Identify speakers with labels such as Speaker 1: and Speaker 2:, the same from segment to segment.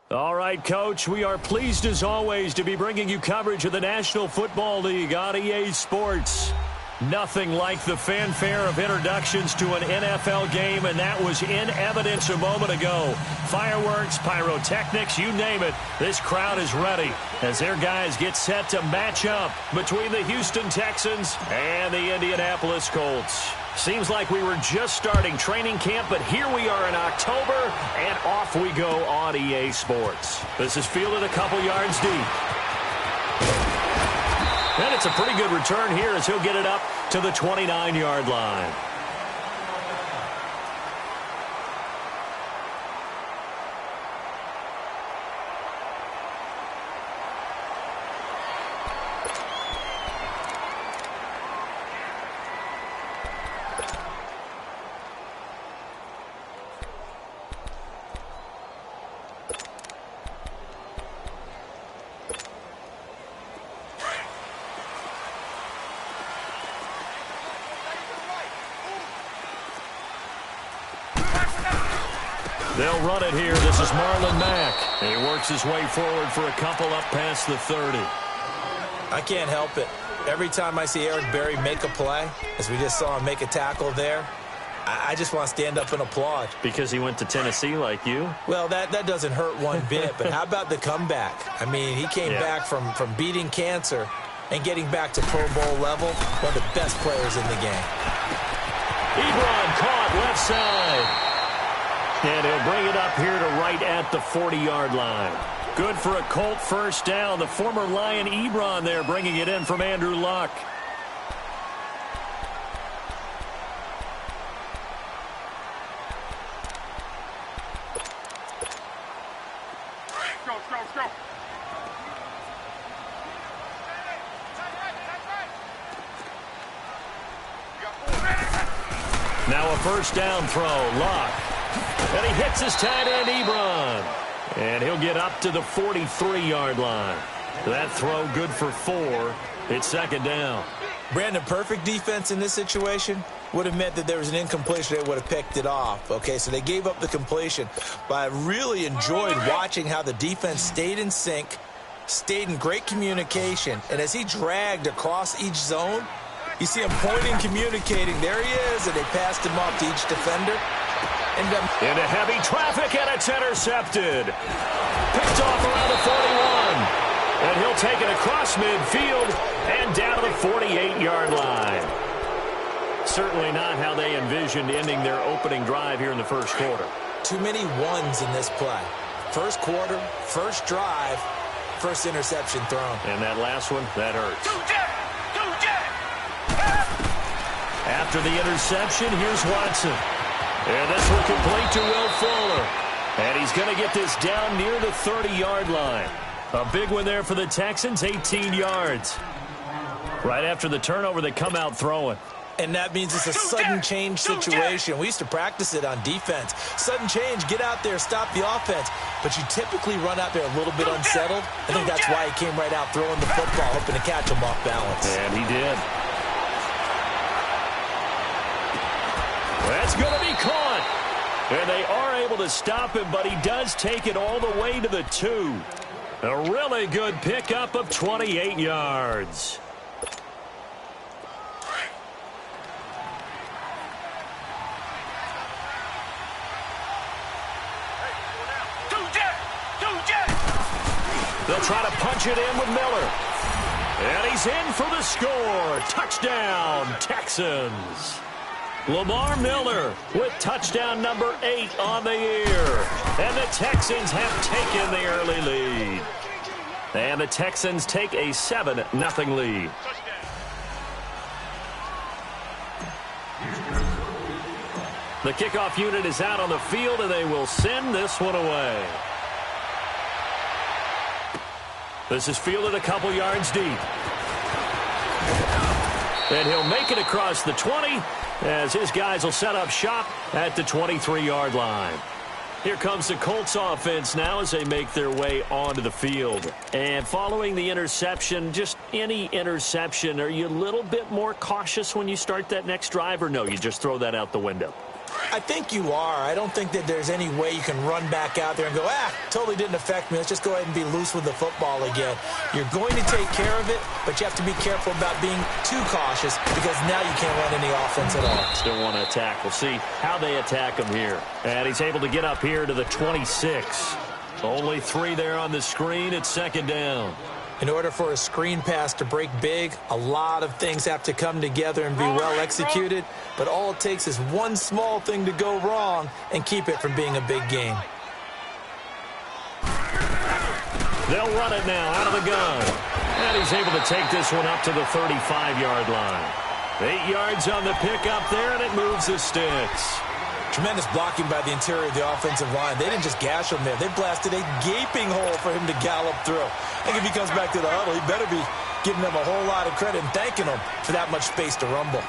Speaker 1: All right, Coach, we are pleased as always to be bringing you coverage of the National Football League on EA Sports. Nothing like the fanfare of introductions to an NFL game, and that was in evidence a moment ago. Fireworks, pyrotechnics, you name it, this crowd is ready as their guys get set to match up between the Houston Texans and the Indianapolis Colts. Seems like we were just starting training camp, but here we are in October, and off we go on EA Sports. This is fielded a couple yards deep. And it's a pretty good return here as he'll get it up to the 29-yard line. They'll run it here. This is Marlon Mack. He works his way forward for a couple up past the 30.
Speaker 2: I can't help it. Every time I see Eric Berry make a play, as we just saw him make a tackle there, I just want to stand up and applaud.
Speaker 1: Because he went to Tennessee like you?
Speaker 2: Well, that doesn't hurt one bit, but how about the comeback? I mean, he came back from beating cancer and getting back to Pro Bowl level, one of the best players in the game.
Speaker 1: Ebron caught left side. And he'll bring it up here to right at the 40-yard line. Good for a Colt first down. The former Lion Ebron there bringing it in from Andrew Luck.
Speaker 3: Go.
Speaker 1: Now a first down throw. Luck. And he hits his tight end, Ebron. And he'll get up to the 43-yard line. That throw good for 4. It's second down.
Speaker 2: Brandon, perfect defense in this situation would have meant that there was an incompletion. They would have picked it off. Okay, so they gave up the completion. But I really enjoyed watching how the defense stayed in sync, stayed in great communication. And as he dragged across each zone, you see him pointing, communicating. There he is, and they passed him off to each defender.
Speaker 1: Into heavy traffic, and it's intercepted. Picked off around the 41. And he'll take it across midfield and down to the 48-yard line. Certainly not how they envisioned ending their opening drive here in the first quarter.
Speaker 2: Too many ones in this play. First quarter, first drive, first interception thrown.
Speaker 1: And that last one, that hurts. After the interception, here's Watson. And this will complete to Will Fuller. And he's going to get this down near the 30-yard line. A big one there for the Texans, 18 yards. Right after the turnover, they come out throwing.
Speaker 2: And that means it's a sudden change situation. We used to practice it on defense. Sudden change, get out there, stop the offense. But you typically run out there a little bit unsettled. I think that's why he came right out throwing the football, hoping to catch him off balance.
Speaker 1: And he did. That's going to be caught. And they are able to stop him, but he does take it all the way to the 2. A really good pickup of 28 yards. They'll try to punch it in with Miller. And he's in for the score. Touchdown, Texans. Lamar Miller with touchdown number 8 on the year. And the Texans have taken the early lead. And the Texans take a 7-0 lead. The kickoff unit is out on the field, and they will send this one away. This is fielded a couple yards deep. And he'll make it across the 20 as his guys will set up shop at the 23-yard line. Here comes the Colts offense now as they make their way onto the field. And following the interception, just any interception, are you a little bit more cautious when you start that next drive, or no, you just throw that out the window?
Speaker 2: I think you are. I don't think that there's any way you can run back out there and go, totally didn't affect me. Let's just go ahead and be loose with the football again. You're going to take care of it, but you have to be careful about being too cautious because now you can't run any offense at all.
Speaker 1: Still want to attack. We'll see how they attack him here. And he's able to get up here to the 26. Only 3 there on the screen. It's second down.
Speaker 2: In order for a screen pass to break big, a lot of things have to come together and be well executed. But all it takes is one small thing to go wrong and keep it from being a big game.
Speaker 1: They'll run it now out of the gun. And he's able to take this one up to the 35-yard line. 8 yards on the pickup there, and it moves the sticks.
Speaker 2: Tremendous blocking by the interior of the offensive line. They didn't just gash him there. They blasted a gaping hole for him to gallop through. I think if he comes back to the huddle, he better be giving them a whole lot of credit and thanking them for that much space to rumble.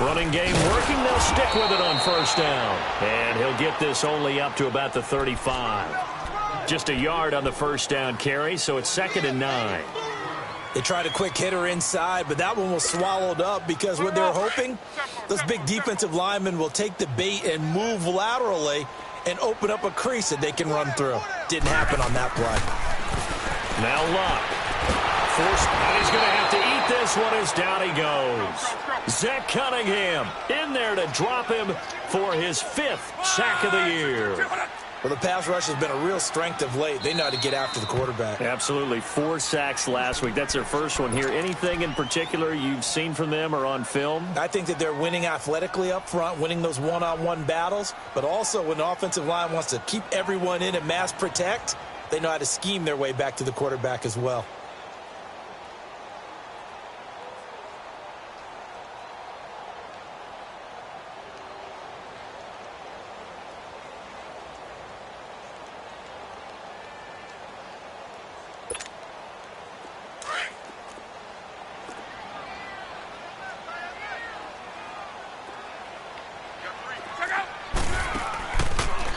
Speaker 1: Running game working. They'll stick with it on first down. And he'll get this only up to about the 35. Just a yard on the first down carry, so it's 2nd and 9.
Speaker 2: They tried a quick hitter inside, but that one was swallowed up because what they're hoping, those big defensive linemen will take the bait and move laterally and open up a crease that they can run through. Didn't happen on that play.
Speaker 1: Now Luck. And he's going to have to eat this one as down he goes. Zach Cunningham in there to drop him for his 5th sack of the year.
Speaker 2: Well, the pass rush has been a real strength of late. They know how to get after the quarterback.
Speaker 1: Absolutely. 4 sacks last week. That's their first one here. Anything in particular you've seen from them or on film?
Speaker 2: I think that they're winning athletically up front, winning those one-on-one battles, but also when the offensive line wants to keep everyone in and mass protect, they know how to scheme their way back to the quarterback as well.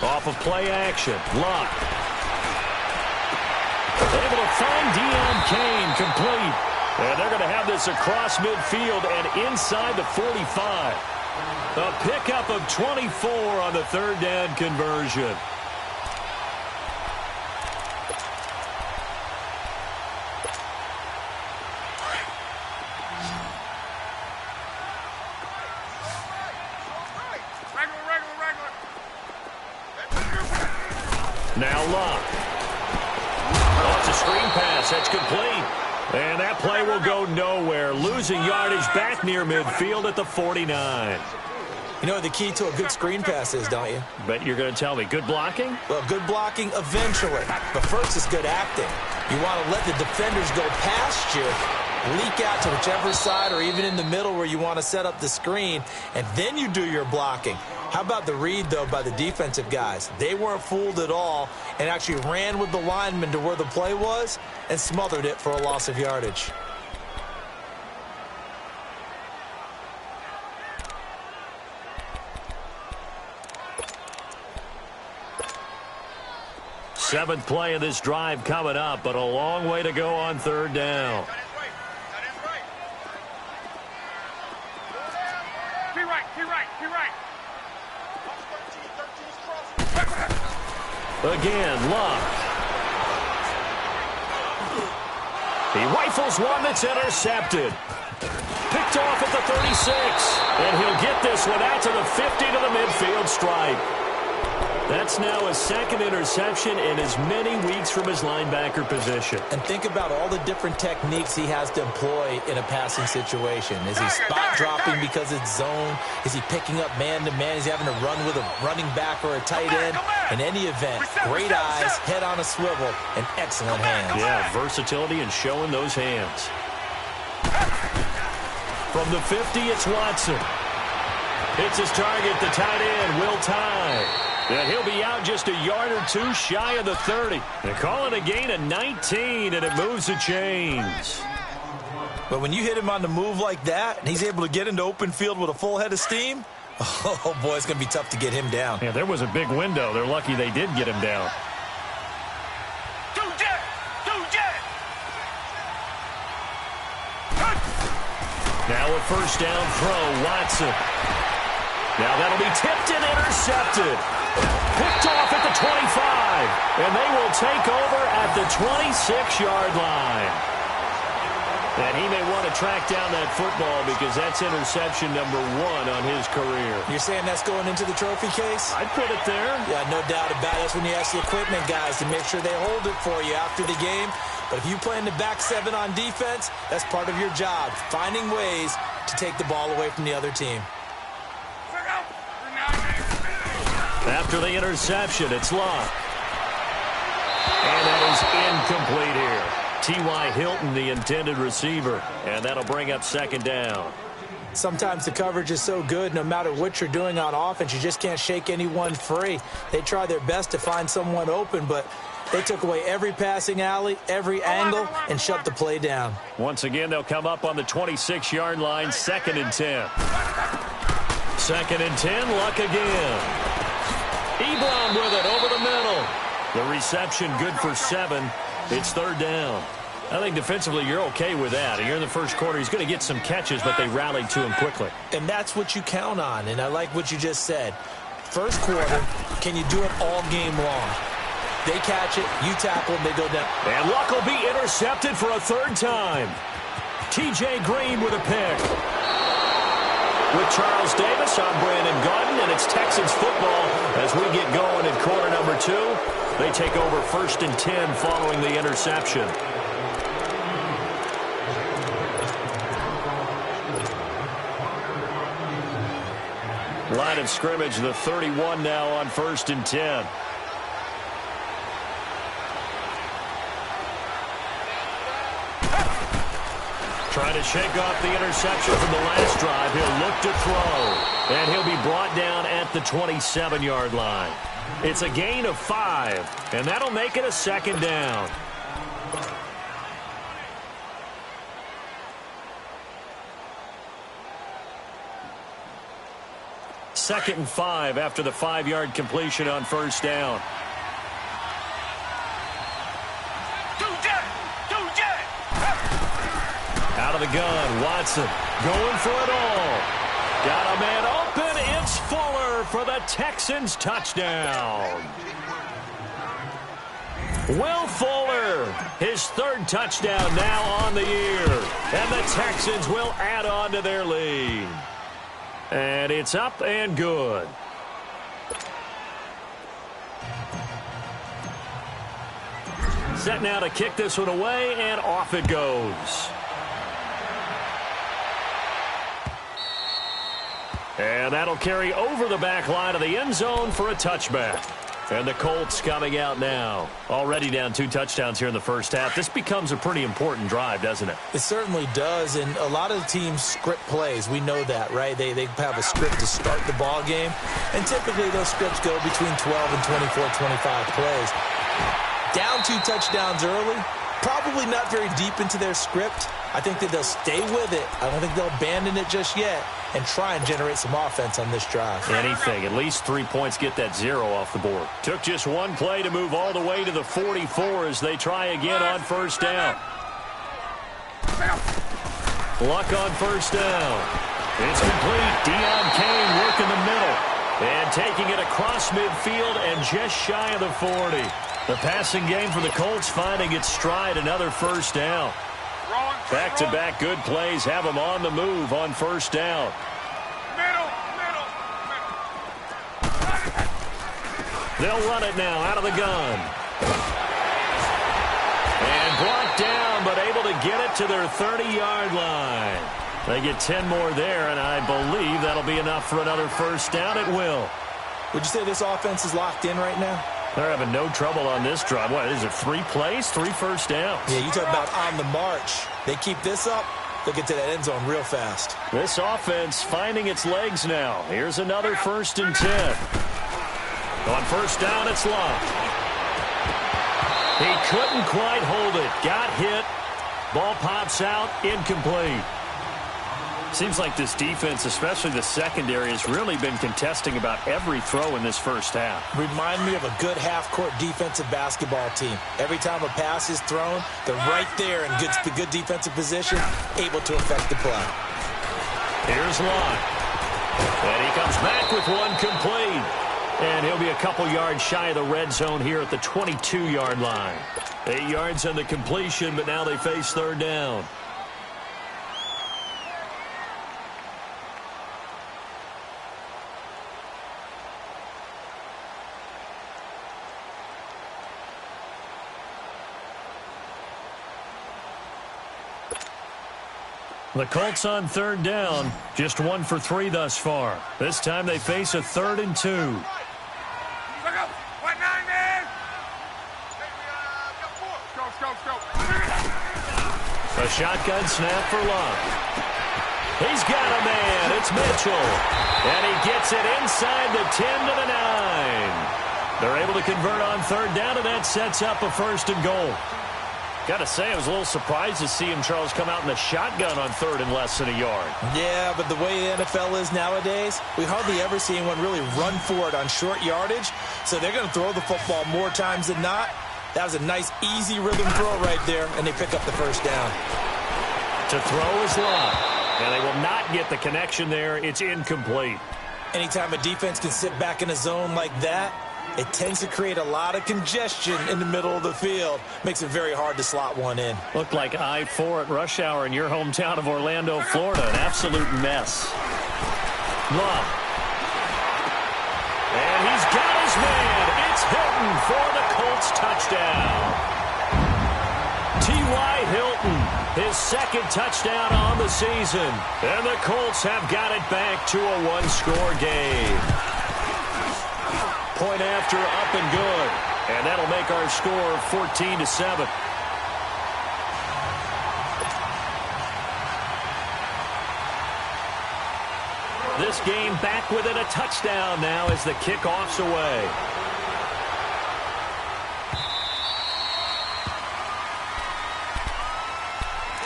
Speaker 1: Off of play action. Luck. Able to find Deion Kane complete. And they're going to have this across midfield and inside the 45. A pickup of 24 on the 3rd down conversion. Now Luck. Oh, it's a screen pass. That's complete. And that play will go nowhere. Losing yardage back near midfield at the 49.
Speaker 2: You know what the key to a good screen pass is, don't you?
Speaker 1: Bet you're going to tell me. Good blocking?
Speaker 2: Well, good blocking eventually. But first is good acting. You want to let the defenders go past you, leak out to whichever side or even in the middle where you want to set up the screen, and then you do your blocking. How about the read, though, by the defensive guys? They weren't fooled at all and actually ran with the lineman to where the play was and smothered it for a loss of yardage.
Speaker 1: Seventh play of this drive coming up, but a long way to go on 3rd down. Again, Luck. He rifles one that's intercepted. Picked off at the 36. And he'll get this one out to the 50 to the midfield stripe. That's now his 2nd interception in as many weeks from his linebacker position.
Speaker 2: And think about all the different techniques he has to employ in a passing situation. Is he spot dropping because it's zone? Is he picking up man-to-man? Is he having to run with a running back or a tight end? In any event, great eyes, head on a swivel, and excellent hands.
Speaker 1: Yeah, versatility and showing those hands. From the 50, it's Watson. Hits his target, the tight end, Will Tye. And he'll be out just a yard or 2 shy of the 30. They're calling a gain of 19, and it moves the chains.
Speaker 2: But when you hit him on the move like that, and he's able to get into open field with a full head of steam, oh, boy, it's going to be tough to get him down.
Speaker 1: Yeah, there was a big window. They're lucky they did get him down. Now a first down throw, Watson. Now that'll be tipped and intercepted. Picked off at the 25. And they will take over at the 26-yard line. And he may want to track down that football because that's interception number 1 on his career.
Speaker 2: You're saying that's going into the trophy case?
Speaker 1: I'd put it there.
Speaker 2: Yeah, no doubt about it. That's when you ask the equipment guys to make sure they hold it for you after the game. But if you play in the back 7 on defense, that's part of your job, finding ways to take the ball away from the other team.
Speaker 1: After the interception, it's Locke. And that is incomplete here. T.Y. Hilton, the intended receiver, and that'll bring up second down.
Speaker 2: Sometimes the coverage is so good, no matter what you're doing on offense, you just can't shake anyone free. They try their best to find someone open, but they took away every passing alley, every angle, and shut the play down.
Speaker 1: Once again, they'll come up on the 26-yard line, 2nd and 10. 2nd and 10, Luck again. Ebron with it over the middle. The reception good for 7. It's 3rd down. I think defensively you're okay with that. Here in the first quarter, he's going to get some catches, but they rallied to him quickly.
Speaker 2: And that's what you count on, and I like what you just said. First quarter, can you do it all game long? They catch it, you tackle them, they go down.
Speaker 1: And Luck will be intercepted for a 3rd time. T.J. Green with a pick. With Charles Davis, I'm Brandon Gaudin, and it's Texans football as we get going in quarter number 2. They take over 1st and 10 following the interception. Line of scrimmage, the 31 now on 1st and 10. Trying to shake off the interception from the last drive. He'll look to throw. And he'll be brought down at the 27-yard line. It's a gain of 5, and that'll make it a 2nd down. Second and 5 after the 5-yard completion on 1st down. Out of the gun, Watson going for it all. Got a man open. It's Fuller for the Texans touchdown. Will Fuller, his 3rd touchdown now on the year. And the Texans will add on to their lead. And it's up and good. Set now to kick this one away, and off it goes. And that'll carry over the back line of the end zone for a touchback. And the Colts coming out now. Already down 2 touchdowns here in the first half. This becomes a pretty important drive, doesn't it?
Speaker 2: It certainly does, and a lot of the teams script plays. We know that, right? They have a script to start the ball game, and typically those scripts go between 12 and 24, 25 plays. Down 2 touchdowns early, probably not very deep into their script. I think that they'll stay with it. I don't think they'll abandon it just yet and try and generate some offense on this drive.
Speaker 1: Anything. At least 3 points, get that 0 off the board. Took just 1 play to move all the way to the 44 as they try again on 1st down. Luck on 1st down. It's complete. Deion Kane working the middle. And taking it across midfield and just shy of the 40. The passing game for the Colts finding its stride, another 1st down. Back-to-back good plays have them on the move on 1st down. They'll run it now out of the gun. And blocked down, but able to get it to their 30-yard line. They get 10 more there, and I believe that'll be enough for another 1st down. It will.
Speaker 2: Would you say this offense is locked in right now?
Speaker 1: They're having no trouble on this drive. What, is it 3 plays, 3 1st downs?
Speaker 2: Yeah, you talk about on the march. They keep this up, they'll get to that end zone real fast.
Speaker 1: This offense finding its legs now. Here's another 1st and 10. On 1st down, it's Locke. He couldn't quite hold it. Got hit. Ball pops out, incomplete. Seems like this defense, especially the secondary, has really been contesting about every throw in this first half.
Speaker 2: Remind me of a good half-court defensive basketball team. Every time a pass is thrown, they're right there in good defensive position, able to affect the play.
Speaker 1: Here's Locke. And he comes back with one complete. And he'll be a couple yards shy of the red zone here at the 22-yard line. 8 yards on the completion, but now they face third down. The Colts on third down, just 1 for 3 thus far. This time they face a 3rd and 2. A shotgun snap for Locke. He's got a man. It's Mitchell. And he gets it inside the 10 to the 9. They're able to convert on third down, and that sets up a 1st and goal. Got to say, I was a little surprised to see him, Charles, come out in a shotgun on 3rd and less than a yard. Yeah, but the way the NFL is nowadays, we hardly ever see anyone really run for it on short yardage. So they're going to throw the football more times than not. That was a nice, easy rhythm throw right there, and they pick up the 1st down. To throw is Locke, and they will not get the connection there. It's incomplete. Anytime a defense can sit back in a zone like that, it tends to create a lot of congestion in the middle of the field. Makes it very hard to slot one in. Looked like I-4 at rush hour in your hometown of Orlando, Florida. An absolute mess. Love. And he's got his man. It's Hilton for the Colts touchdown. T.Y. Hilton, his 2nd touchdown on the season. And the Colts have got it back to a 1-score game. Point after, up and good. And that'll make our score 14-7. This game back within a touchdown now as the kickoff's away.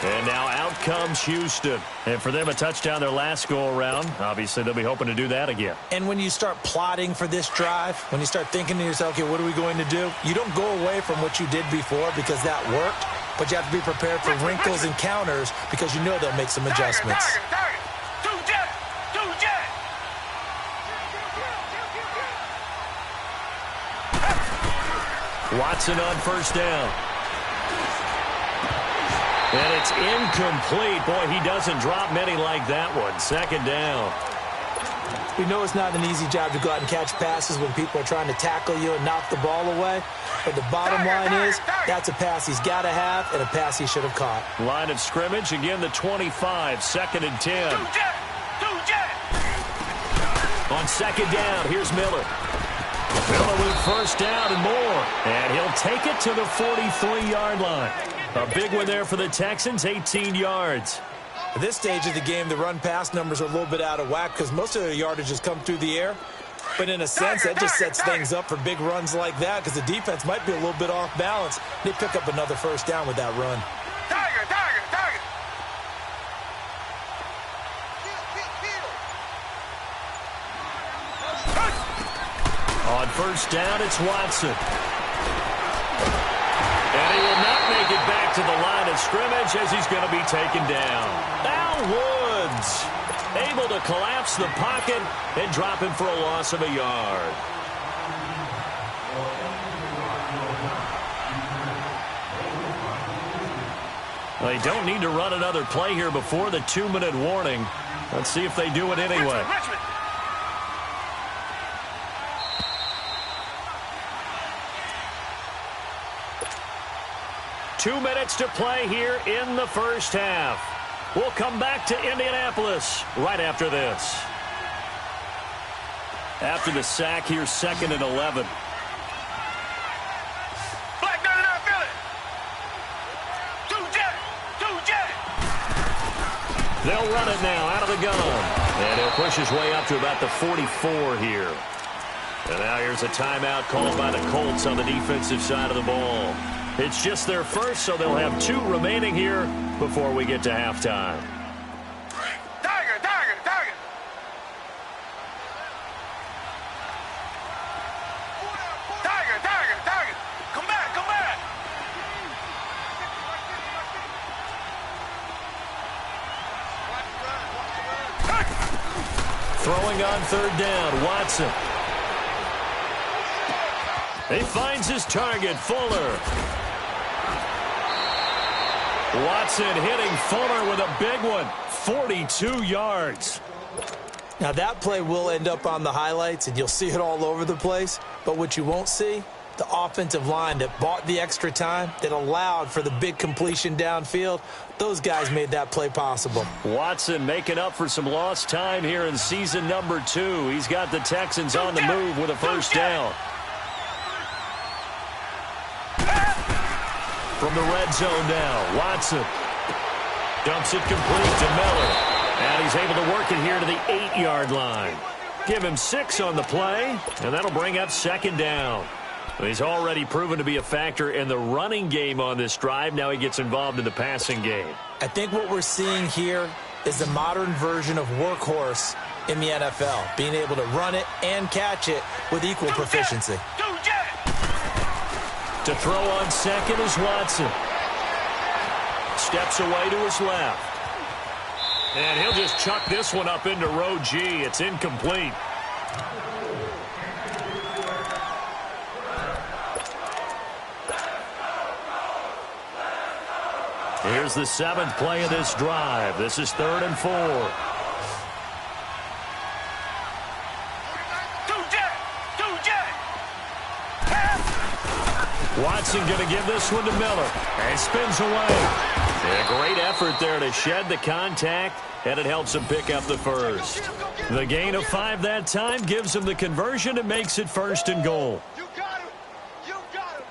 Speaker 1: And now out comes Houston. And for them, a touchdown their last go-around. Obviously, they'll be hoping to do that again. And when you start plotting for this drive, when you start thinking to yourself, okay, what are we going to do? You don't go away from what you did before because that worked, but you have to be prepared for wrinkles and counters because you know they'll make some adjustments. Watson on 1st down. And it's incomplete. Boy, he doesn't drop many like that one. 2nd down. We know it's not an easy job to go out and catch passes when people are trying to tackle you and knock the ball away. But the bottom line is that's a pass he's got to have and a pass he should have caught. Line of scrimmage, again the 25, 2nd and 10. On 2nd down, here's Miller. Miller with 1st down and more. And he'll take it to the 43-yard line. A big one there for the Texans, 18 yards. At this stage of the game, the run-pass numbers are a little bit out of whack because most of their yardage has come through the air. But in a sense, that just sets things up for big runs like that because the defense might be a little bit off balance. They pick up another 1st down with that run. On 1st down, it's Watson. And he will not make it back to the line of scrimmage as he's going to be taken down. Al Woods able to collapse the pocket and drop him for a loss of a yard. They don't need to run another play here before the 2-minute warning. Let's see if they do it anyway. 2 minutes to play here in the 1st half. We'll come back to Indianapolis right after this. After the sack, here's 2nd and 11. They'll run it now out of the gun. And he'll push his way up to about the 44 here. And now here's a timeout called by the Colts on the defensive side of the ball. It's just their first, so they'll have 2 remaining here before we get to halftime.
Speaker 3: Tiger! Come back!
Speaker 1: Throwing on third down, Watson. He finds his target, Fuller. Watson hitting Fuller with a big one, 42 yards.
Speaker 2: Now that play will end up on the highlights, and you'll see it all over the place. But what you won't see, the offensive line that bought the extra time, that allowed for the big completion downfield, those guys made that play possible.
Speaker 1: Watson making up for some lost time here in season number 2. He's got the Texans on the move with a first down. From the red zone now, Watson dumps it complete to Miller. And he's able to work it here to the 8-yard line. Give him 6 on the play, and that'll bring up second down. He's already proven to be a factor in the running game on this drive. Now he gets involved in the passing game.
Speaker 2: I think what we're seeing here is the modern version of workhorse in the NFL, being able to run it and catch it with equal proficiency.
Speaker 1: To throw on second is Watson. Steps away to his left. And he'll just chuck this one up into row G. It's incomplete. Here's the 7th play of this drive. This is 3rd and 4. Watson going to give this one to Miller. And spins away. And a great effort there to shed the contact, and it helps him pick up the first. The gain of 5 that time gives him the conversion and makes it 1st and goal.
Speaker 3: You got him. You got him.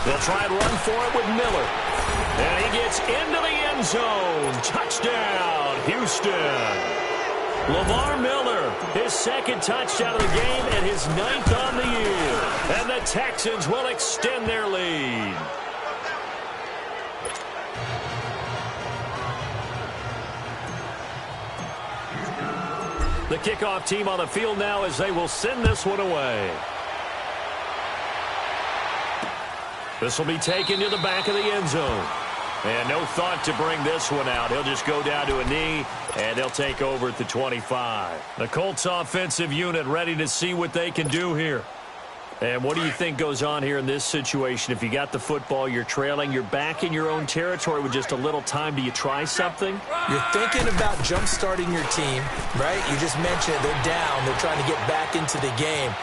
Speaker 1: They'll try and run for it with Miller. And he gets into the end zone. Touchdown, Houston. Lamar Miller, his 2nd touchdown of the game and his 9th on the year. And the Texans will extend their lead. The kickoff team on the field now as they will send this one away. This will be taken to the back of the end zone. And no thought to bring this one out. He'll just go down to a knee, and they'll take over at the 25. The Colts offensive unit ready to see what they can do here. And what do you think goes on here in this situation? If you got the football, you're trailing, you're back in your own territory with just a little time. Do you try something?
Speaker 2: You're thinking about jump-starting your team, right? You just mentioned it. They're down. They're trying to get back into the game.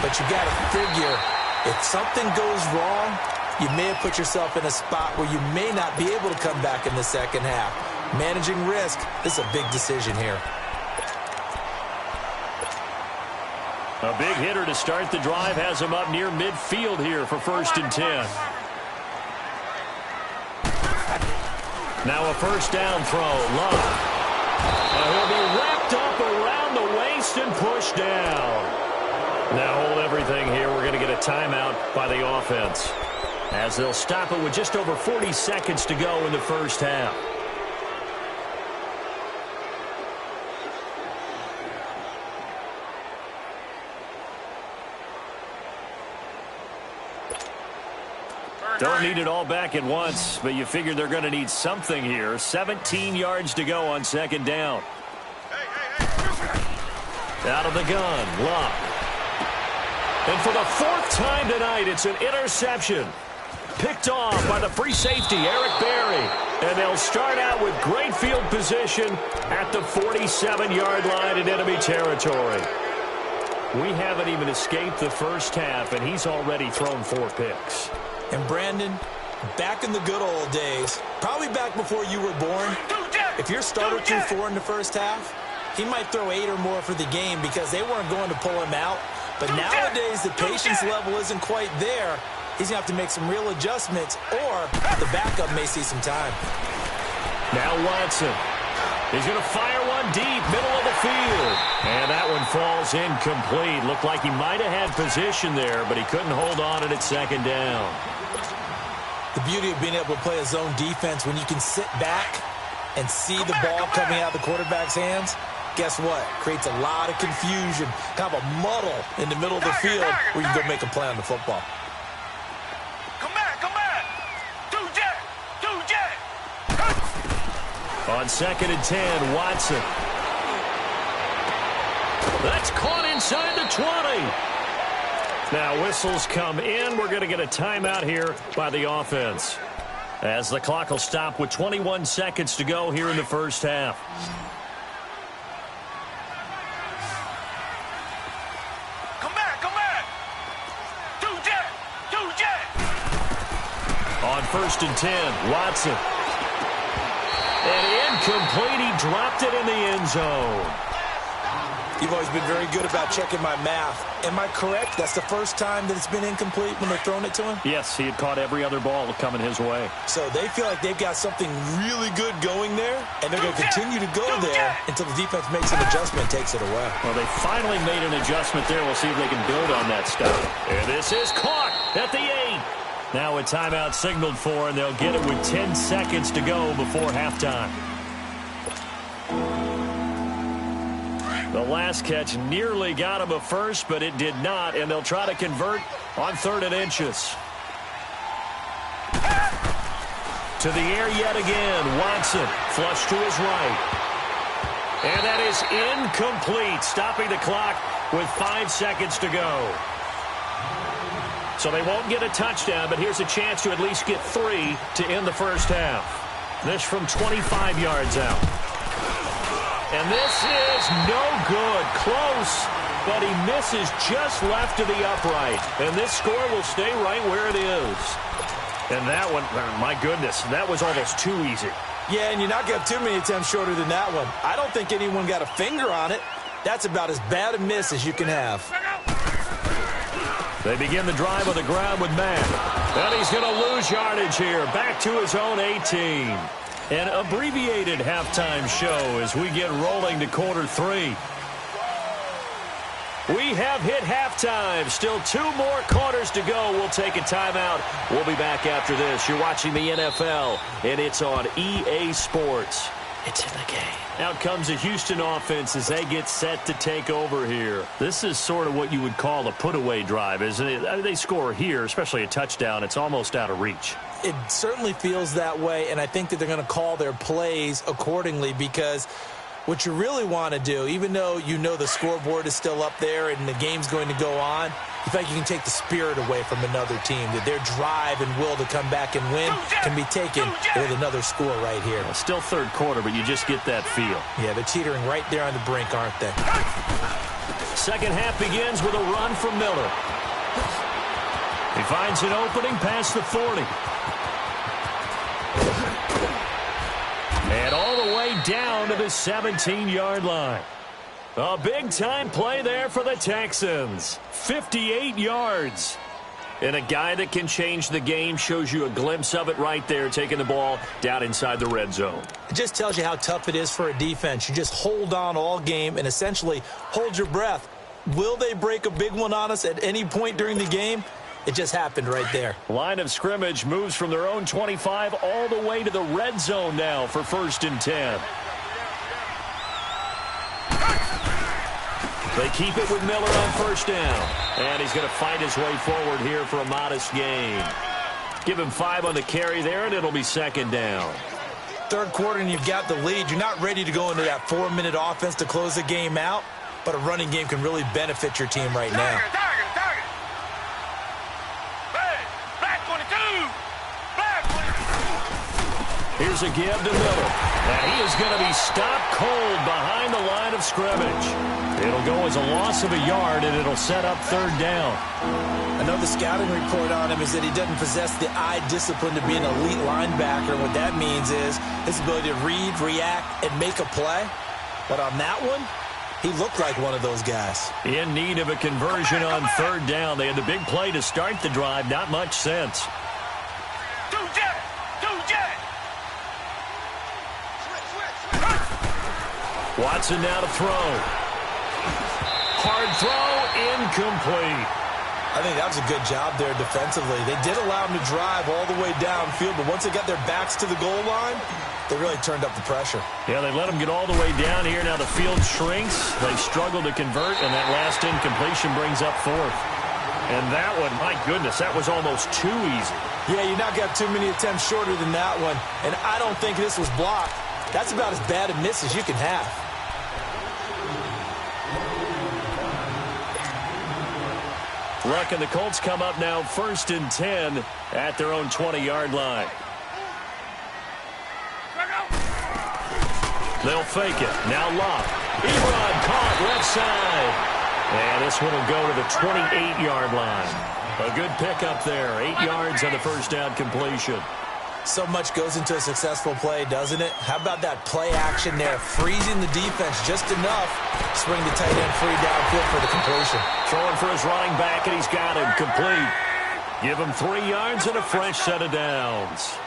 Speaker 2: But you got to figure, if something goes wrong, you may have put yourself in a spot where you may not be able to come back in the second half. Managing risk, this is a big decision here.
Speaker 1: A big hitter to start the drive has him up near midfield here for 1st and 10. Now a first down throw. Love. He'll be wrapped up around the waist and pushed down. Now hold everything here. We're going to get a timeout by the offense, as they'll stop it with just over 40 seconds to go in the first half. Don't need it all back at once, but you figure they're going to need something here. 17 yards to go on 2nd down. Out of the gun, Locke. And for the 4th time tonight, it's an interception. Picked off by the free safety, Eric Berry. And they'll start out with great field position at the 47-yard line in enemy territory. We haven't even escaped the first half, and he's already thrown 4 picks.
Speaker 2: And Brandon, back in the good old days, probably back before you were born, if your starter threw 4 in the first half, he might throw 8 or more for the game because they weren't going to pull him out. But nowadays, the patience level isn't quite there. He's going to have to make some real adjustments, or the backup may see some time.
Speaker 1: Now Watson. He's going to fire one deep, middle of the field. And that one falls incomplete. Looked like he might have had position there, but he couldn't hold on it at 2nd down.
Speaker 2: The beauty of being able to play a zone defense when you can sit back and see the ball coming out of the quarterback's hands, guess what? Creates a lot of confusion, kind of a muddle in the middle of the field where you can go make a play on the football.
Speaker 1: On 2nd and 10, Watson. That's caught inside the 20. Now whistles come in. We're going to get a timeout here by the offense, as the clock will stop with 21 seconds to go here in the first half.
Speaker 3: Come back, come back. Two jet.
Speaker 1: On 1st and 10, Watson. And incomplete. He dropped it in the end zone.
Speaker 2: You've always been very good about checking my math. Am I correct? That's the first time that it's been incomplete when they're throwing it to him?
Speaker 1: Yes, he had caught every other ball coming his way.
Speaker 2: So they feel like they've got something really good going there, and they're going to continue to go there until the defense makes an adjustment and takes it away.
Speaker 1: Well, they finally made an adjustment there. We'll see if they can build on that stuff. And this is caught at the 8. Now a timeout signaled for, and they'll get it with 10 seconds to go before halftime. The last catch nearly got him a first, but it did not, and they'll try to convert on 3rd and inches. To the air yet again. Watson flush to his right. And that is incomplete, stopping the clock with 5 seconds to go. So they won't get a touchdown, but here's a chance to at least get 3 to end the first half. This from 25 yards out. And this is no good. Close, but he misses just left of the upright. And this score will stay right where it is. And that one, my goodness, that was almost too easy.
Speaker 2: Yeah, and you're not going to have too many attempts shorter than that one. I don't think anyone got a finger on it. That's about as bad a miss as you can have.
Speaker 1: They begin the drive on the ground with Mack. And he's going to lose yardage here. Back to his own 18. An abbreviated halftime show as we get rolling to quarter 3. We have hit halftime. Still 2 more quarters to go. We'll take a timeout. We'll be back after this. You're watching the NFL, and it's on EA Sports. It's in the game. Out comes the Houston offense as they get set to take over here. This is sort of what you would call a put-away drive, isn't it? They score here, especially a touchdown. It's almost out of reach.
Speaker 2: It certainly feels that way, and I think that they're going to call their plays accordingly, because what you really want to do, even though you know the scoreboard is still up there and the game's going to go on, you think you can take the spirit away from another team, that their drive and will to come back and win can be taken with another score right here.
Speaker 1: Well, still 3rd quarter, but you just get that feel.
Speaker 2: Yeah, they're teetering right there on the brink, aren't they?
Speaker 1: Second half begins with a run from Miller. He finds an opening past the 40. And all the way down to the 17-yard line. A big-time play there for the Texans. 58 yards. And a guy that can change the game, shows you a glimpse of it right there, taking the ball down inside the red zone.
Speaker 2: It just tells you how tough it is for a defense. You just hold on all game and essentially hold your breath. Will they break a big one on us at any point during the game? It just happened right there. Line of scrimmage moves from their own 25 all the way to the red zone now for 1st and 10.
Speaker 1: They keep it with Miller on 1st down. And he's going to fight his way forward here for a modest gain. Give him 5 on the carry there, and it'll be 2nd down. 3rd quarter, and you've got the lead. You're not ready to go into that 4-minute offense to close the game out, but a running game can really benefit your team right now. Here's a give to Miller. And he is going to be stopped cold behind the line of scrimmage. It'll go as a loss of a yard, and it'll set up 3rd down. Another scouting report on him is that he doesn't possess the eye discipline to be an elite linebacker. What that means is his ability to read, react, and make a play. But on that one, he looked like one of those guys. In need of a conversion on 3rd down. They had the big play to start the drive. Not much sense. Watson now to throw. Hard throw, incomplete. I think that was a good job there defensively. They did allow him to drive all the way downfield, but once they got their backs to the goal line, they really turned up the pressure. Yeah, they let him get all the way down here. Now the field shrinks. They struggle to convert, and that last incompletion brings up 4th. And that one, my goodness, that was almost too easy. Yeah, you not got too many attempts shorter than that one. And I don't think this was blocked.
Speaker 2: That's about as bad a miss as you can have.
Speaker 1: Luck and the Colts come up now 1st and 10 at their own 20-yard line. They'll fake it. Now Luck. Ebron caught left side. And this one will go to the 28-yard line. A good pickup there. 8 yards on the first down completion.
Speaker 2: So much goes into a successful play, doesn't it? How about that play action there? Freezing the defense just enough. Swing the tight end free downfield for the completion.
Speaker 1: Throwing for his running back, and he's got him complete. Give him 3 yards and a fresh set of downs.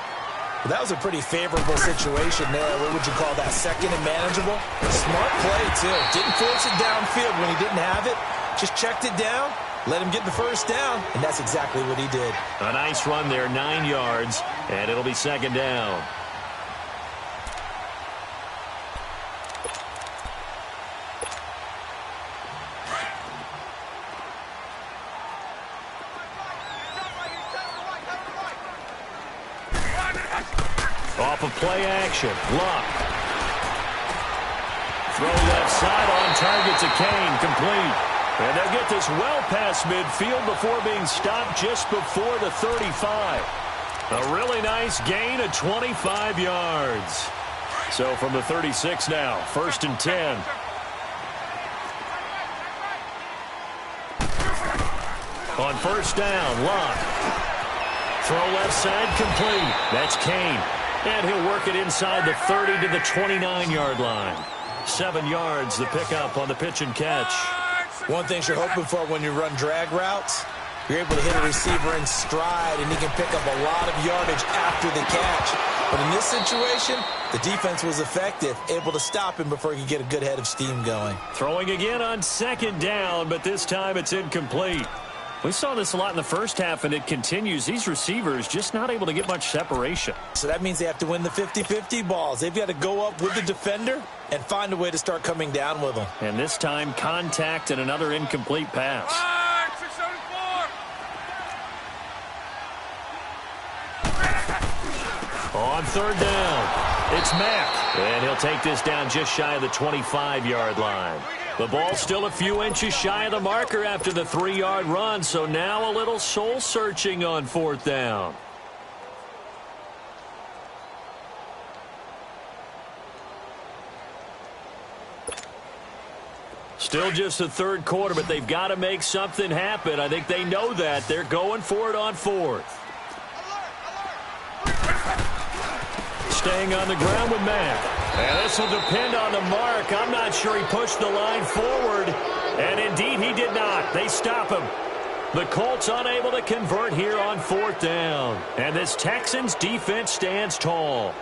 Speaker 2: Well, that was a pretty favorable situation there. What would you call that? Second and manageable? Smart play, too. Didn't force it downfield when he didn't have it. Just checked it down, let him get the first down, and that's exactly what he did.
Speaker 1: A nice run there, 9 yards, and it'll be second down. Off of play action, Luck. Throw left side on target to Kane, complete. And they'll get this well past midfield before being stopped just before the 35. A really nice gain of 25 yards. So from the 36 now, 1st and 10. On first down, Luck. Throw left side, complete. That's Kane. And he'll work it inside the 30 to the 29-yard line. 7 yards, the pickup on the pitch and catch.
Speaker 2: One thing you're hoping for when you run drag routes, you're able to hit a receiver in stride, and he can pick up a lot of yardage after the catch. But in this situation, the defense was effective, able to stop him before he could get a good head of steam going.
Speaker 1: Throwing again on second down, but this time it's incomplete. We saw this a lot in the first half, and it continues. These receivers just not able to get much separation.
Speaker 2: So that means they have to win the 50-50 balls. They've got to go up with the defender and find a way to start coming down with them.
Speaker 1: And this time, contact and another incomplete pass. On third down, it's Mack. And he'll take this down just shy of the 25-yard line. The ball's still a few inches shy of the marker after the 3-yard run, so now a little soul-searching on 4th down. Still just the third quarter, but they've got to make something happen. I think they know that. They're going for it on 4th. Staying on the ground with Mack. And this will depend on the mark. I'm not sure he pushed the line forward. And indeed, he did not. They stop him. The Colts unable to convert here on 4th down. And this Texans defense stands tall.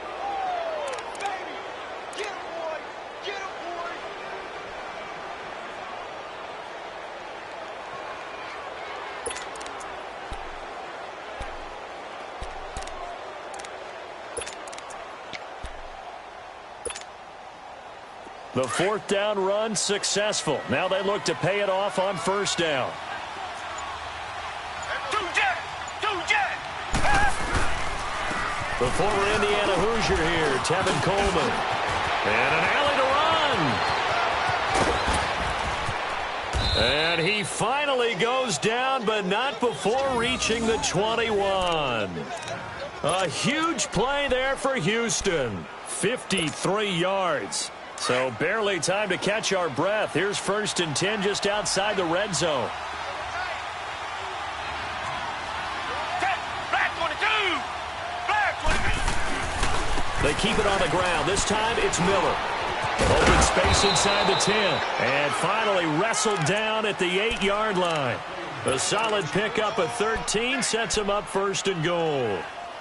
Speaker 1: The 4th down run successful. Now they look to pay it off on first down. The former Indiana Hoosier here, Tevin Coleman. And an alley to run. And he finally goes down, but not before reaching the 21. A huge play there for Houston. 53 yards. So barely time to catch our breath. Here's 1st and 10 just outside the red zone. They keep it on the ground. This time it's Miller. Open space inside the 10. And finally wrestled down at the 8-yard line. A solid pickup of 13 sets him up 1st and goal.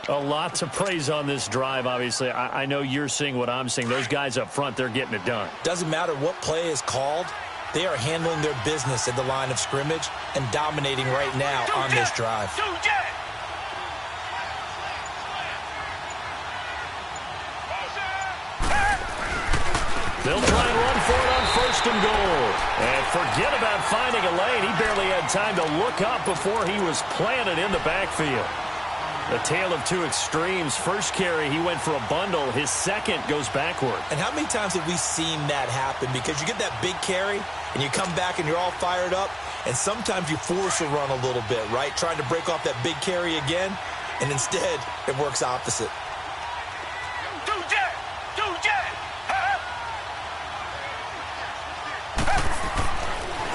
Speaker 1: A lot to praise on this drive, obviously. I know you're seeing what I'm seeing. Those guys up front, they're getting it done.
Speaker 2: Doesn't matter what play is called. They are handling their business at the line of scrimmage and dominating right now on this drive.
Speaker 1: They'll try and run for it on 1st and goal. And forget about finding a lane. He barely had time to look up before he was planted in the backfield. A tale of two extremes. First carry, he went for a bundle. His second goes backward.
Speaker 2: And how many times have we seen that happen? Because you get that big carry, and you come back and you're all fired up, and sometimes you force a run a little bit, right? Trying to break off that big carry again, and instead it works opposite.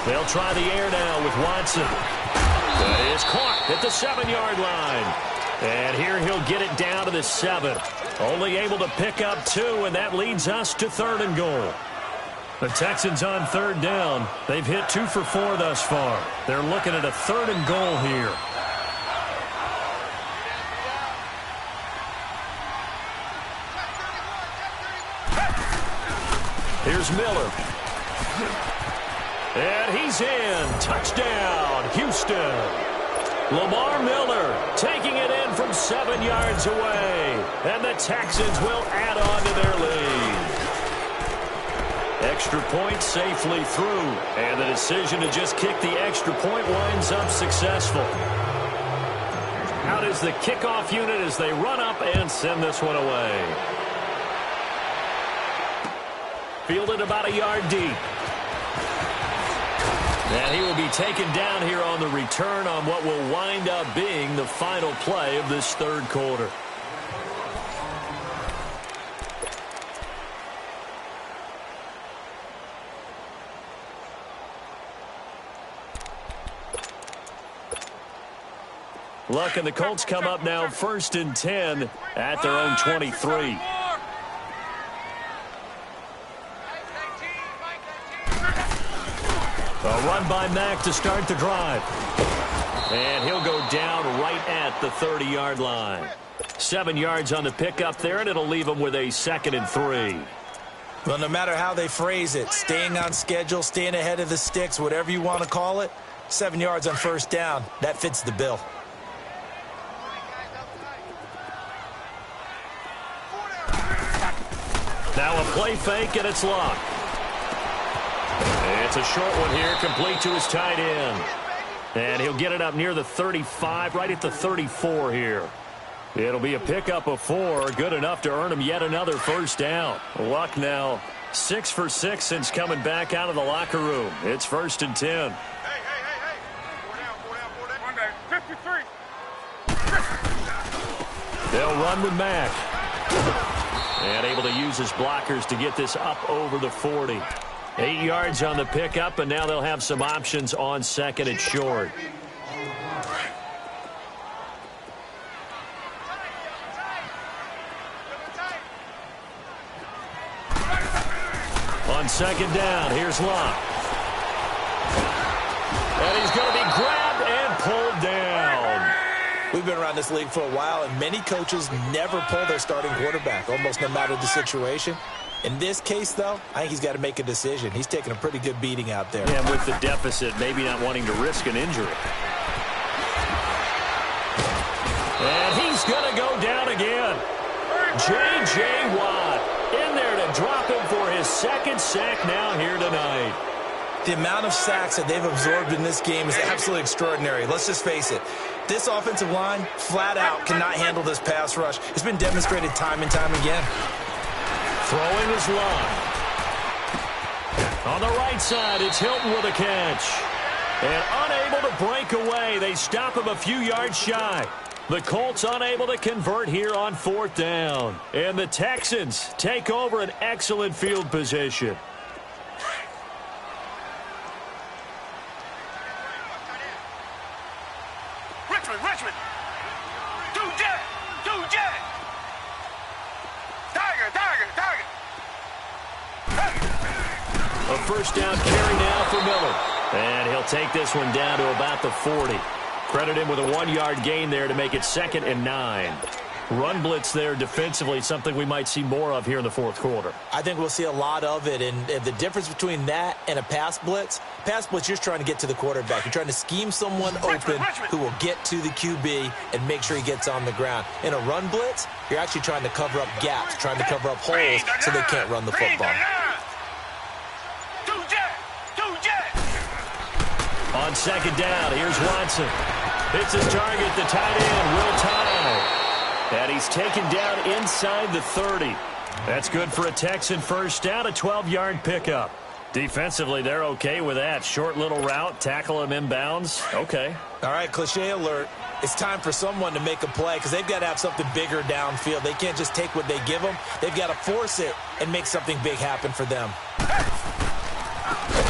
Speaker 1: They'll try the air now with Watson. That is caught at the 7-yard line. And here he'll get it down to the 7. Only able to pick up 2, and that leads us to 3rd and goal. The Texans on 3rd down. They've hit 2 for 4 thus far. They're looking at a 3rd and goal here. Here's Miller. And he's in. Touchdown, Houston. Lamar Miller taking it in from 7 yards away. And the Texans will add on to their lead. Extra point safely through. And the decision to just kick the extra point winds up successful. Out is the kickoff unit as they run up and send this one away. Fielded about a yard deep. And he will be taken down here on the return on what will wind up being the final play of this 3rd quarter. Luck and the Colts come up now 1st and 10 at their own 23. A run by Mack to start the drive. And he'll go down right at the 30-yard line. 7 yards on the pickup there, and it'll leave him with a 2nd and 3.
Speaker 2: Well, no matter how they phrase it, staying on schedule, staying ahead of the sticks, whatever you want to call it, 7 yards on 1st down, that fits the bill.
Speaker 1: Now a play fake, and it's locked. It's a short one here, complete to his tight end. And he'll get it up near the 35, right at the 34 here. It'll be a pickup of 4, good enough to earn him yet another 1st down. Luck now 6 for 6 since coming back out of the locker room. It's 1st and 10.
Speaker 3: Hey. 53.
Speaker 1: They'll run with Mack. And able to use his blockers to get this up over the 40. 8 yards on the pickup, and now they'll have some options on 2nd and short. On 2nd down, here's Locke. And he's going to be grabbed and pulled down.
Speaker 2: We've been around this league for a while, and many coaches never pull their starting quarterback, almost no matter the situation. In this case, though, I think he's got to make a decision. He's taking a pretty good beating out there.
Speaker 1: And with the deficit, maybe not wanting to risk an injury. And he's going to go down again. J.J. Watt in there to drop him for his 2nd sack now here tonight.
Speaker 2: The amount of sacks that they've absorbed in this game is absolutely extraordinary. Let's just face it. This offensive line, flat out, cannot handle this pass rush. It's been demonstrated time and time again.
Speaker 1: Throwing is Locke. On the right side, it's Hilton with a catch. And unable to break away. They stop him a few yards shy. The Colts unable to convert here on 4th down. And the Texans take over an excellent field position.
Speaker 3: Richmond. Do jet. Tiger.
Speaker 1: A 1st down carry now for Miller. And he'll take this one down to about the 40. Credit him with a 1-yard gain there to make it 2nd and 9. Run blitz there defensively, something we might see more of here in the 4th quarter.
Speaker 2: I think we'll see a lot of it, and the difference between that and a pass blitz, you're just trying to get to the quarterback. You're trying to scheme someone open who will get to the QB and make sure he gets on the ground. In a run blitz, you're actually trying to cover up gaps, trying to cover up holes so they can't run the football.
Speaker 1: On 2nd down, here's Watson. Hits his target, the tight end, Will Tye. And he's taken down inside the 30. That's good for a Texan first down, a 12-yard pickup. Defensively, they're okay with that. Short little route, tackle him inbounds. Okay.
Speaker 2: All right, cliche alert. It's time for someone to make a play because they've got to have something bigger downfield. They can't just take what they give them. They've got to force it and make something big happen for them.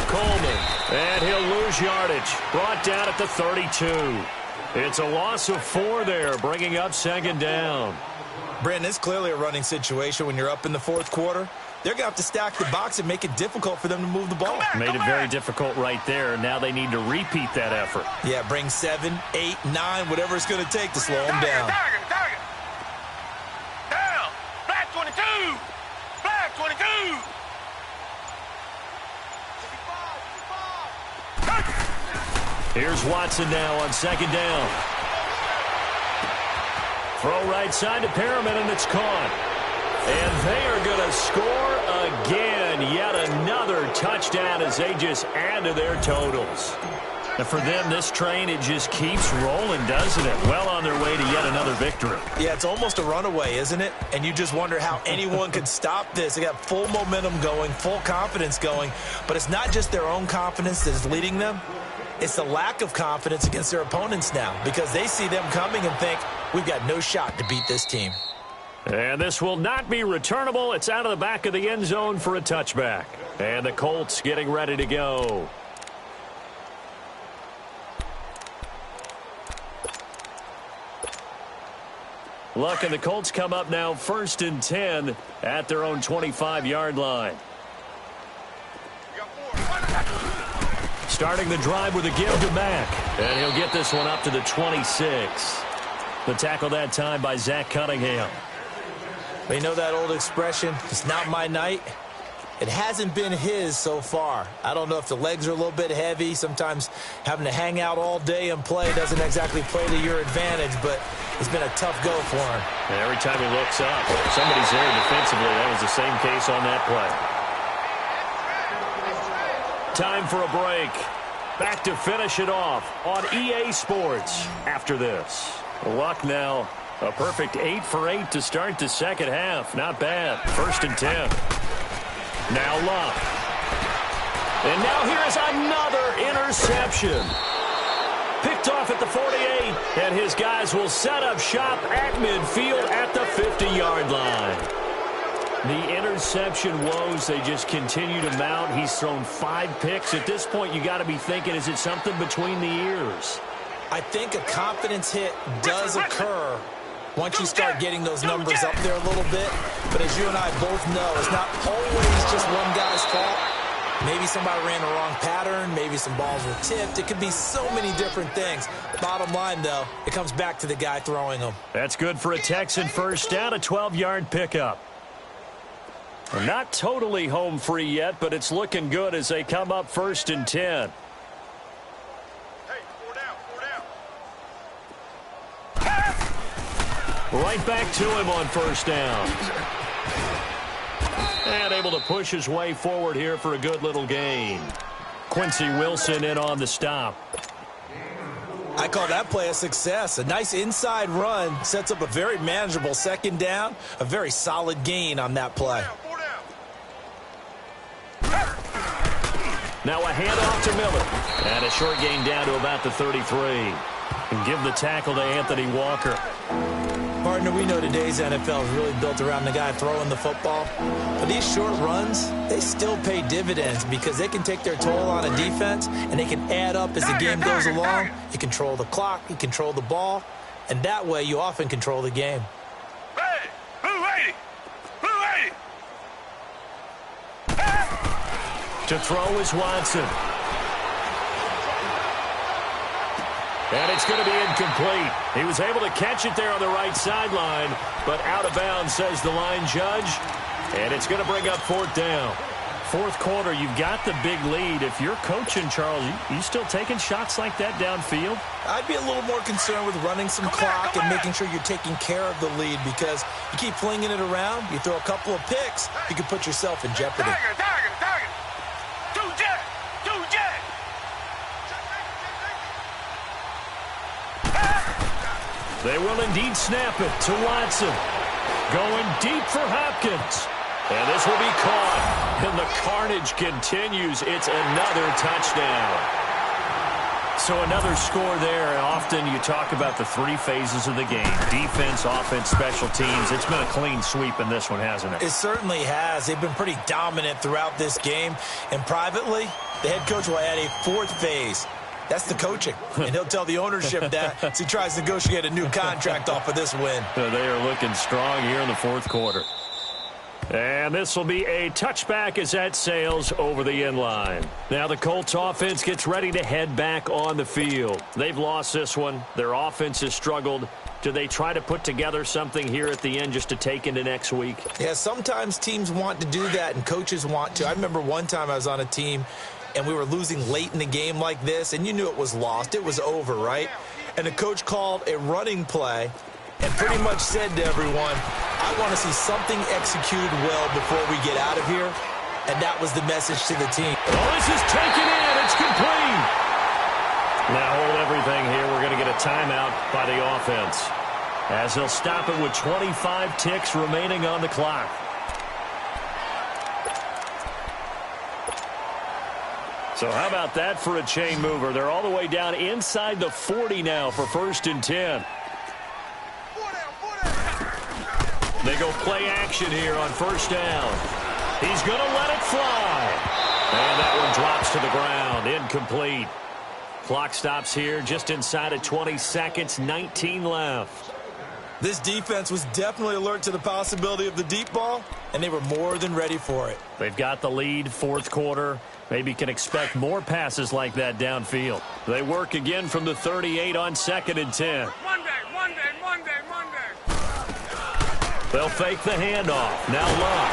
Speaker 1: Coleman, and he'll lose yardage. Brought down at the 32. It's a loss of 4 there, bringing up second down.
Speaker 2: Brandon, it's clearly a running situation when you're up in the fourth quarter. They're going to have to stack the box and make it difficult for them to move the ball.
Speaker 1: Made it very difficult right there. Now they need to repeat that effort.
Speaker 2: Yeah, bring 7, 8, 9, whatever it's going to take to slow them down.
Speaker 3: Target. Down. Flag 22. Flag 22.
Speaker 1: Here's Watson now on second down. Throw right side to Perriman, and it's caught. And they are going to score again. Yet another touchdown as they just add to their totals. And for them, this train, it just keeps rolling, doesn't it? Well on their way to yet another victory.
Speaker 2: Yeah, it's almost a runaway, isn't it? And you just wonder how anyone could stop this. They got full momentum going, full confidence going. But it's not just their own confidence that is leading them. It's the lack of confidence against their opponents now because they see them coming and think, we've got no shot to beat this team.
Speaker 1: And this will not be returnable. It's out of the back of the end zone for a touchback. And the Colts getting ready to go. Luck and the Colts come up now 1st and 10 at their own 25-yard line. Starting the drive with a give to Mack. And he'll get this one up to the 26. The tackle that time by Zach Cunningham.
Speaker 2: But you know that old expression, it's not my night? It hasn't been his so far. I don't know if the legs are a little bit heavy. Sometimes having to hang out all day and play doesn't exactly play to your advantage, but it's been a tough go for him.
Speaker 1: And every time he looks up, somebody's there defensively. That was the same case on that play. Time for a break. Back to finish it off on EA Sports after this. Luck now. A perfect 8 for 8 to start the second half. Not bad. 1st and 10. Now Luck. And now here's another interception. Picked off at the 48. And his guys will set up shop at midfield at the 50-yard line. The interception woes, they just continue to mount. He's thrown 5 picks. At this point, you got to be thinking, is it something between the ears?
Speaker 2: I think a confidence hit does occur once you start getting those numbers up there a little bit. But as you and I both know, it's not always just one guy's fault. Maybe somebody ran the wrong pattern. Maybe some balls were tipped. It could be so many different things. Bottom line, though, it comes back to the guy throwing them.
Speaker 1: That's good for a Texan first down, a 12-yard pickup. They're not totally home free yet, but it's looking good as they come up 1st and 10. Right back to him on 1st down. And able to push his way forward here for a good little gain. Quincy Wilson in on the stop.
Speaker 2: I call that play a success. A nice inside run sets up a very manageable 2nd down. A very solid gain on that play.
Speaker 1: Now a handoff to Miller. And a short gain down to about the 33. And give the tackle to Anthony Walker.
Speaker 2: Partner, we know today's NFL is really built around the guy throwing the football. But these short runs, they still pay dividends because they can take their toll on a defense and they can add up as the game goes along. You control the clock, you control the ball, and that way you often control the game.
Speaker 3: Hey, Blue 80! Blue 80!
Speaker 1: To throw is Watson. And it's going to be incomplete. He was able to catch it there on the right sideline, but out of bounds, says the line judge. And it's going to bring up 4th down. 4th quarter, you've got the big lead. If you're coaching, Charles, you still taking shots like that downfield?
Speaker 2: I'd be a little more concerned with running some clock and making sure you're taking care of the lead because you keep flinging it around, you throw a couple of picks, you can put yourself in jeopardy.
Speaker 3: Target! Two jet!
Speaker 1: They will indeed snap it to Watson. Going deep for Hopkins. And this will be caught. And the carnage continues. It's another touchdown. So another score there. And often you talk about the three phases of the game. Defense, offense, special teams. It's been a clean sweep in this one, hasn't it?
Speaker 2: It certainly has. They've been pretty dominant throughout this game. And privately, the head coach will add a fourth phase. That's the coaching. And he'll tell the ownership that as he tries to negotiate a new contract off of this win.
Speaker 1: They are looking strong here in the fourth quarter. And this will be a touchback as that sails over the end line. Now the Colts offense gets ready to head back on the field. They've lost this one. Their offense has struggled. Do they try to put together something here at the end just to take into next week?
Speaker 2: Yeah, sometimes teams want to do that and coaches want to. I remember one time I was on a team and we were losing late in the game like this, and you knew it was lost. It was over, right? And the coach called a running play and pretty much said to everyone, I want to see something executed well before we get out of here. And that was the message to the team.
Speaker 1: Oh, this is taken in. It's complete. Now hold everything here. We're going to get a timeout by the offense, as they'll stop it with 25 ticks remaining on the clock. So how about that for a chain mover? They're all the way down inside the 40 now for 1st and 10. They go play action here on 1st down. He's going to let it fly. And that one drops to the ground. Incomplete. Clock stops here just inside of 20 seconds. 19 left.
Speaker 2: This defense was definitely alert to the possibility of the deep ball, and they were more than ready for it.
Speaker 1: They've got the lead, fourth quarter. Maybe can expect more passes like that downfield. They work again from the 38 on 2nd and 10.
Speaker 3: Monday.
Speaker 1: They'll fake the handoff. Now Luck.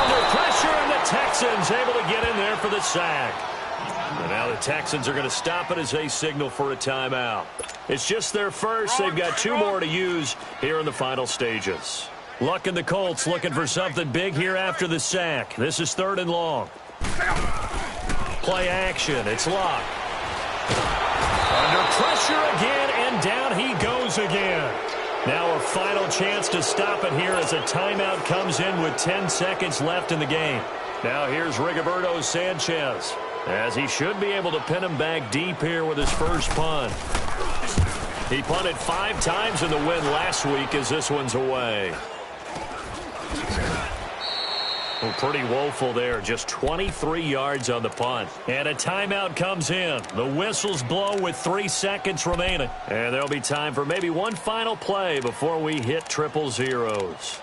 Speaker 1: Under pressure, and the Texans able to get in there for the sack. And now the Texans are going to stop it as they signal for a timeout. It's just their first. They've got 2 more to use here in the final stages. Luck and the Colts looking for something big here after the sack. This is 3rd and long. Play action. It's Luck. Under pressure again, and down he goes again. Now a final chance to stop it here as a timeout comes in with 10 seconds left in the game. Now here's Rigoberto Sanchez, as he should be able to pin him back deep here with his first punt. He punted 5 times in the win last week as this one's away. Well, pretty woeful there. Just 23 yards on the punt. And a timeout comes in. The whistles blow with 3 seconds remaining. And there'll be time for maybe one final play before we hit triple zeros.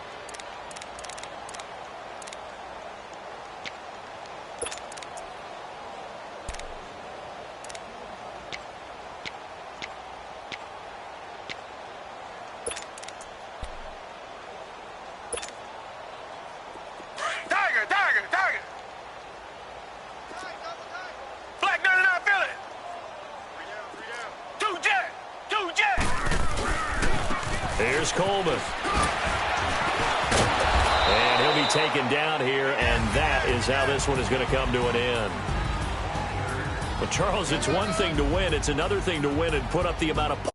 Speaker 3: Tiger. Black 99 Philly. 2 jet.
Speaker 1: Here's Coleman. And he'll be taken down here, and that is how this one is going to come to an end. But, Charles, it's one thing to win. It's another thing to win and put up the amount of